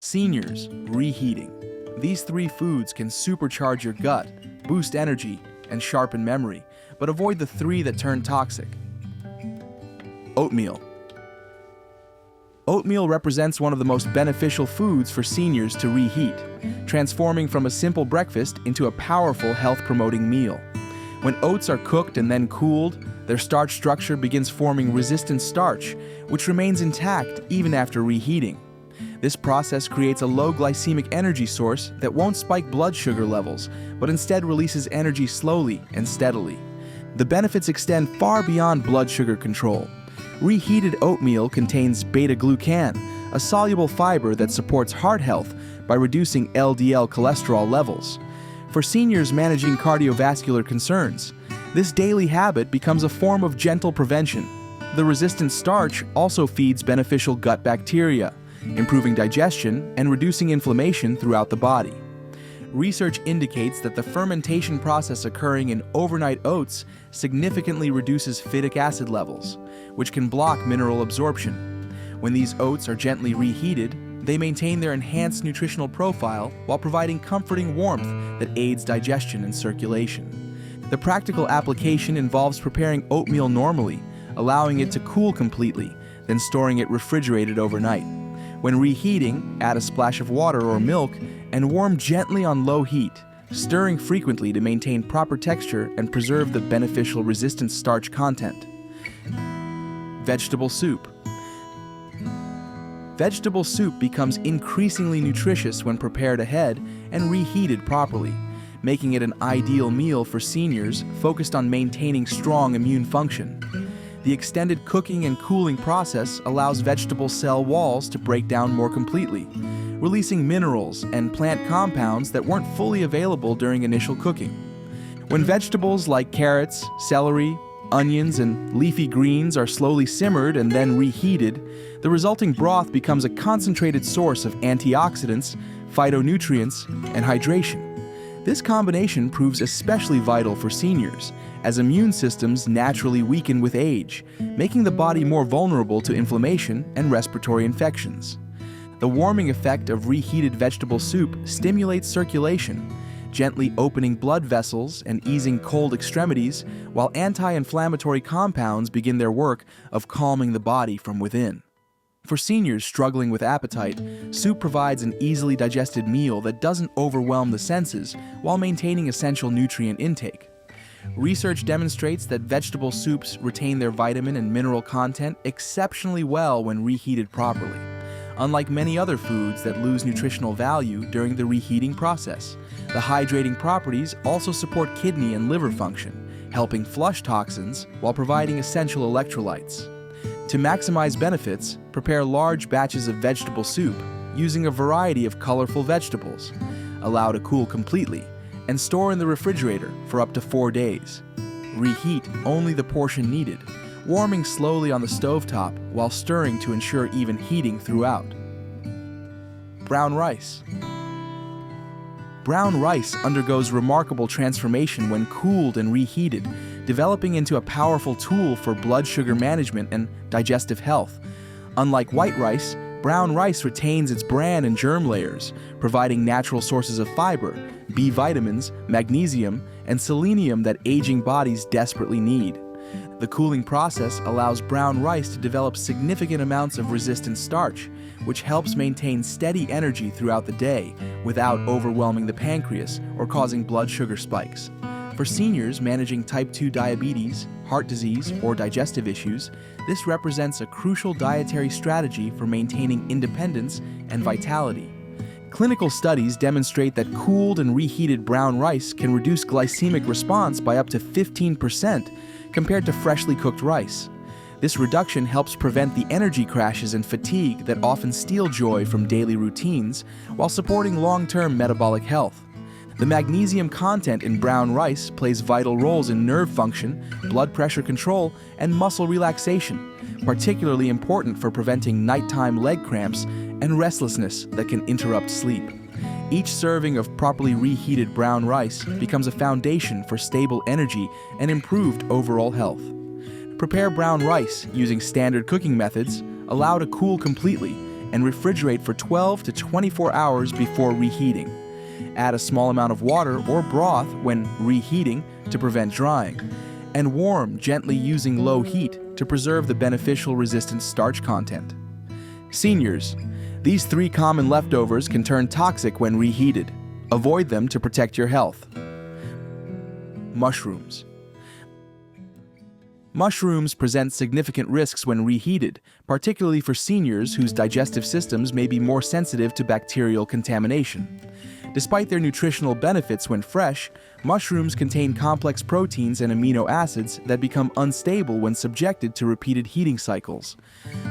Seniors, reheating. These three foods can supercharge your gut, boost energy, and sharpen memory, but avoid the three that turn toxic. Oatmeal. Oatmeal represents one of the most beneficial foods for seniors to reheat, transforming from a simple breakfast into a powerful health-promoting meal. When oats are cooked and then cooled, their starch structure begins forming resistant starch, which remains intact even after reheating. This process creates a low glycemic energy source that won't spike blood sugar levels, but instead releases energy slowly and steadily. The benefits extend far beyond blood sugar control. Reheated oatmeal contains beta-glucan, a soluble fiber that supports heart health by reducing LDL cholesterol levels. For seniors managing cardiovascular concerns, this daily habit becomes a form of gentle prevention. The resistant starch also feeds beneficial gut bacteria, improving digestion and reducing inflammation throughout the body. Research indicates that the fermentation process occurring in overnight oats significantly reduces phytic acid levels, which can block mineral absorption. When these oats are gently reheated, they maintain their enhanced nutritional profile while providing comforting warmth that aids digestion and circulation. The practical application involves preparing oatmeal normally, allowing it to cool completely, then storing it refrigerated overnight. When reheating, add a splash of water or milk and warm gently on low heat, stirring frequently to maintain proper texture and preserve the beneficial resistant starch content. Vegetable soup. Vegetable soup becomes increasingly nutritious when prepared ahead and reheated properly, making it an ideal meal for seniors focused on maintaining strong immune function. The extended cooking and cooling process allows vegetable cell walls to break down more completely, releasing minerals and plant compounds that weren't fully available during initial cooking. When vegetables like carrots, celery, onions, and leafy greens are slowly simmered and then reheated, the resulting broth becomes a concentrated source of antioxidants, phytonutrients, and hydration. This combination proves especially vital for seniors, as immune systems naturally weaken with age, making the body more vulnerable to inflammation and respiratory infections. The warming effect of reheated vegetable soup stimulates circulation, gently opening blood vessels and easing cold extremities, while anti-inflammatory compounds begin their work of calming the body from within. For seniors struggling with appetite, soup provides an easily digested meal that doesn't overwhelm the senses while maintaining essential nutrient intake. Research demonstrates that vegetable soups retain their vitamin and mineral content exceptionally well when reheated properly. Unlike many other foods that lose nutritional value during the reheating process, the hydrating properties also support kidney and liver function, helping flush toxins while providing essential electrolytes. To maximize benefits, prepare large batches of vegetable soup using a variety of colorful vegetables. Allow to cool completely and store in the refrigerator for up to 4 days. Reheat only the portion needed, warming slowly on the stovetop while stirring to ensure even heating throughout. Brown rice. Brown rice undergoes remarkable transformation when cooled and reheated, developing into a powerful tool for blood sugar management and digestive health. Unlike white rice, brown rice retains its bran and germ layers, providing natural sources of fiber, B vitamins, magnesium, and selenium that aging bodies desperately need. The cooling process allows brown rice to develop significant amounts of resistant starch, which helps maintain steady energy throughout the day without overwhelming the pancreas or causing blood sugar spikes. For seniors managing type 2 diabetes, heart disease, or digestive issues, this represents a crucial dietary strategy for maintaining independence and vitality. Clinical studies demonstrate that cooled and reheated brown rice can reduce glycemic response by up to 15% compared to freshly cooked rice. This reduction helps prevent the energy crashes and fatigue that often steal joy from daily routines while supporting long-term metabolic health. The magnesium content in brown rice plays vital roles in nerve function, blood pressure control, and muscle relaxation, particularly important for preventing nighttime leg cramps and restlessness that can interrupt sleep. Each serving of properly reheated brown rice becomes a foundation for stable energy and improved overall health. Prepare brown rice using standard cooking methods, allow to cool completely, and refrigerate for 12 to 24 hours before reheating. Add a small amount of water or broth when reheating to prevent drying, and warm gently using low heat to preserve the beneficial resistant starch content. Seniors, these 3 common leftovers can turn toxic when reheated. Avoid them to protect your health. Mushrooms. Mushrooms present significant risks when reheated, particularly for seniors whose digestive systems may be more sensitive to bacterial contamination. Despite their nutritional benefits when fresh, mushrooms contain complex proteins and amino acids that become unstable when subjected to repeated heating cycles.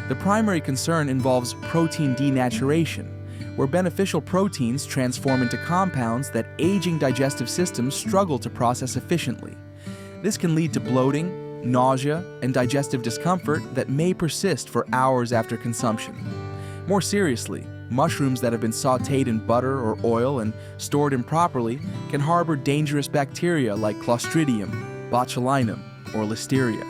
The primary concern involves protein denaturation, where beneficial proteins transform into compounds that aging digestive systems struggle to process efficiently. This can lead to bloating, nausea, and digestive discomfort that may persist for hours after consumption. More seriously, mushrooms that have been sautéed in butter or oil and stored improperly can harbor dangerous bacteria like Clostridium, botulinum, or Listeria.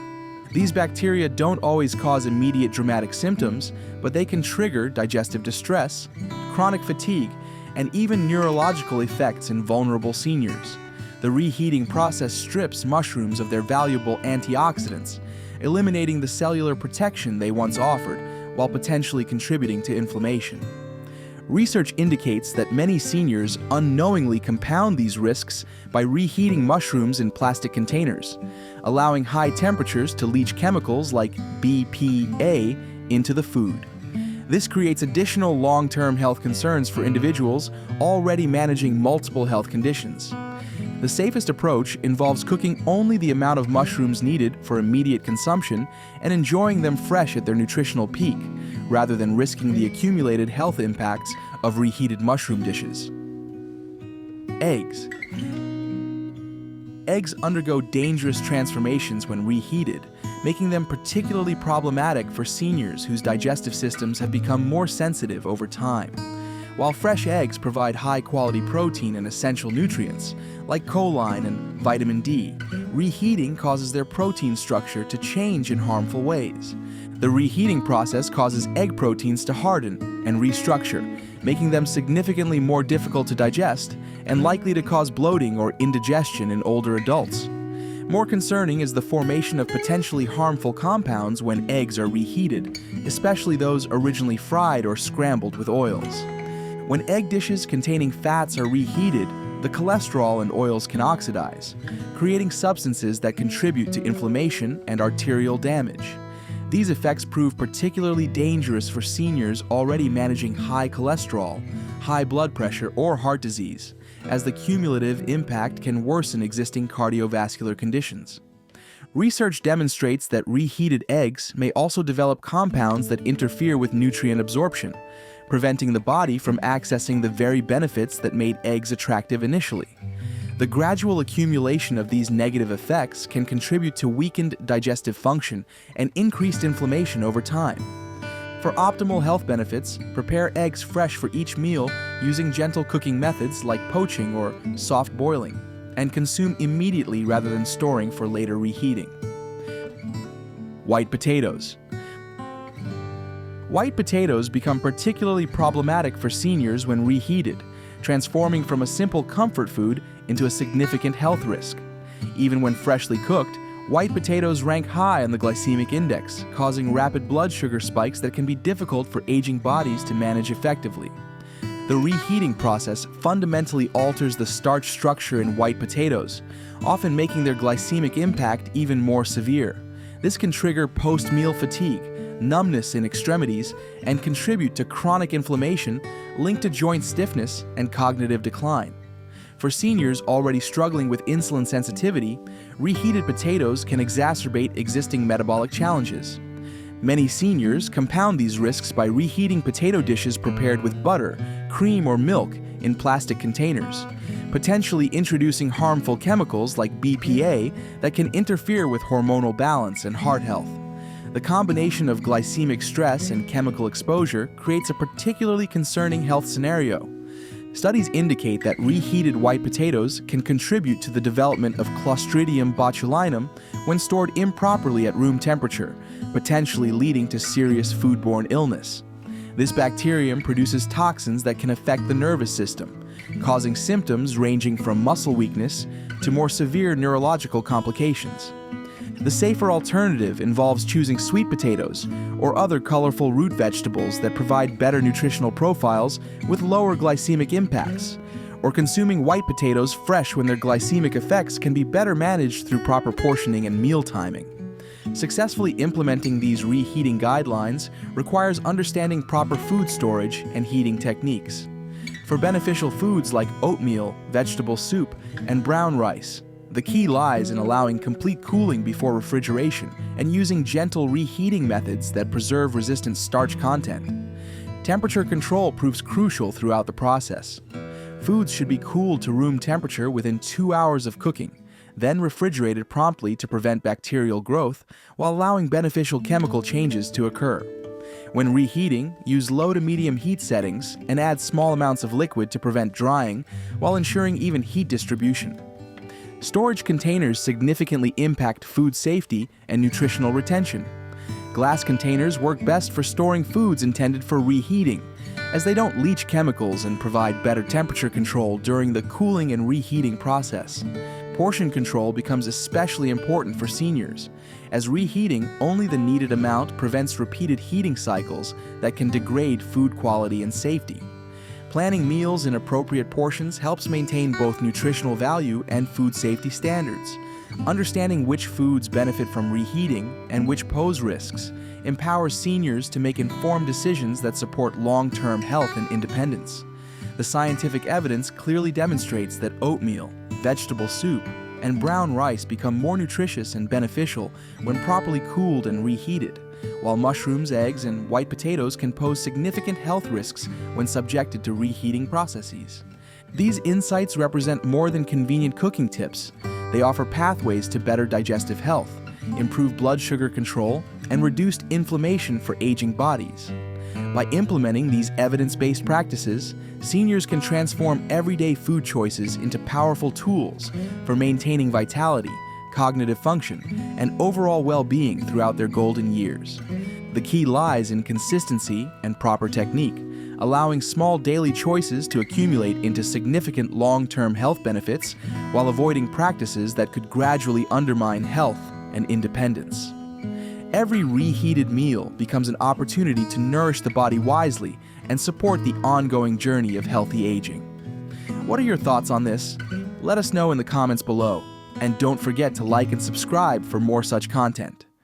These bacteria don't always cause immediate dramatic symptoms, but they can trigger digestive distress, chronic fatigue, and even neurological effects in vulnerable seniors. The reheating process strips mushrooms of their valuable antioxidants, eliminating the cellular protection they once offered, while potentially contributing to inflammation. Research indicates that many seniors unknowingly compound these risks by reheating mushrooms in plastic containers, allowing high temperatures to leach chemicals like BPA into the food. This creates additional long-term health concerns for individuals already managing multiple health conditions. The safest approach involves cooking only the amount of mushrooms needed for immediate consumption and enjoying them fresh at their nutritional peak, rather than risking the accumulated health impacts of reheated mushroom dishes. Eggs. Eggs undergo dangerous transformations when reheated, making them particularly problematic for seniors whose digestive systems have become more sensitive over time. While fresh eggs provide high-quality protein and essential nutrients, like choline and vitamin D, reheating causes their protein structure to change in harmful ways. The reheating process causes egg proteins to harden and restructure, making them significantly more difficult to digest and likely to cause bloating or indigestion in older adults. More concerning is the formation of potentially harmful compounds when eggs are reheated, especially those originally fried or scrambled with oils. When egg dishes containing fats are reheated, the cholesterol and oils can oxidize, creating substances that contribute to inflammation and arterial damage. These effects prove particularly dangerous for seniors already managing high cholesterol, high blood pressure, or heart disease, as the cumulative impact can worsen existing cardiovascular conditions. Research demonstrates that reheated eggs may also develop compounds that interfere with nutrient absorption, preventing the body from accessing the very benefits that made eggs attractive initially. The gradual accumulation of these negative effects can contribute to weakened digestive function and increased inflammation over time. For optimal health benefits, prepare eggs fresh for each meal using gentle cooking methods like poaching or soft boiling, and consume immediately rather than storing for later reheating. White potatoes. White potatoes become particularly problematic for seniors when reheated, transforming from a simple comfort food into a significant health risk. Even when freshly cooked, white potatoes rank high on the glycemic index, causing rapid blood sugar spikes that can be difficult for aging bodies to manage effectively. The reheating process fundamentally alters the starch structure in white potatoes, often making their glycemic impact even more severe. This can trigger post-meal fatigue, numbness in extremities, and contribute to chronic inflammation linked to joint stiffness and cognitive decline. For seniors already struggling with insulin sensitivity, reheated potatoes can exacerbate existing metabolic challenges. Many seniors compound these risks by reheating potato dishes prepared with butter, cream, or milk in plastic containers, potentially introducing harmful chemicals like BPA that can interfere with hormonal balance and heart health. The combination of glycemic stress and chemical exposure creates a particularly concerning health scenario. Studies indicate that reheated white potatoes can contribute to the development of Clostridium botulinum when stored improperly at room temperature, potentially leading to serious foodborne illness. This bacterium produces toxins that can affect the nervous system, causing symptoms ranging from muscle weakness to more severe neurological complications. The safer alternative involves choosing sweet potatoes or other colorful root vegetables that provide better nutritional profiles with lower glycemic impacts, or consuming white potatoes fresh when their glycemic effects can be better managed through proper portioning and meal timing. Successfully implementing these reheating guidelines requires understanding proper food storage and heating techniques. For beneficial foods like oatmeal, vegetable soup, and brown rice, the key lies in allowing complete cooling before refrigeration and using gentle reheating methods that preserve resistant starch content. Temperature control proves crucial throughout the process. Foods should be cooled to room temperature within 2 hours of cooking, then refrigerated promptly to prevent bacterial growth while allowing beneficial chemical changes to occur. When reheating, use low to medium heat settings and add small amounts of liquid to prevent drying while ensuring even heat distribution. Storage containers significantly impact food safety and nutritional retention. Glass containers work best for storing foods intended for reheating, as they don't leach chemicals and provide better temperature control during the cooling and reheating process. Portion control becomes especially important for seniors, as reheating only the needed amount prevents repeated heating cycles that can degrade food quality and safety. Planning meals in appropriate portions helps maintain both nutritional value and food safety standards. Understanding which foods benefit from reheating and which pose risks empowers seniors to make informed decisions that support long-term health and independence. The scientific evidence clearly demonstrates that oatmeal, vegetable soup, and brown rice become more nutritious and beneficial when properly cooled and reheated, while mushrooms, eggs, and white potatoes can pose significant health risks when subjected to reheating processes. These insights represent more than convenient cooking tips. They offer pathways to better digestive health, improved blood sugar control, and reduced inflammation for aging bodies. By implementing these evidence-based practices, seniors can transform everyday food choices into powerful tools for maintaining vitality, cognitive function, and overall well-being throughout their golden years. The key lies in consistency and proper technique, allowing small daily choices to accumulate into significant long-term health benefits while avoiding practices that could gradually undermine health and independence. Every reheated meal becomes an opportunity to nourish the body wisely and support the ongoing journey of healthy aging. What are your thoughts on this? Let us know in the comments below. And don't forget to like and subscribe for more such content.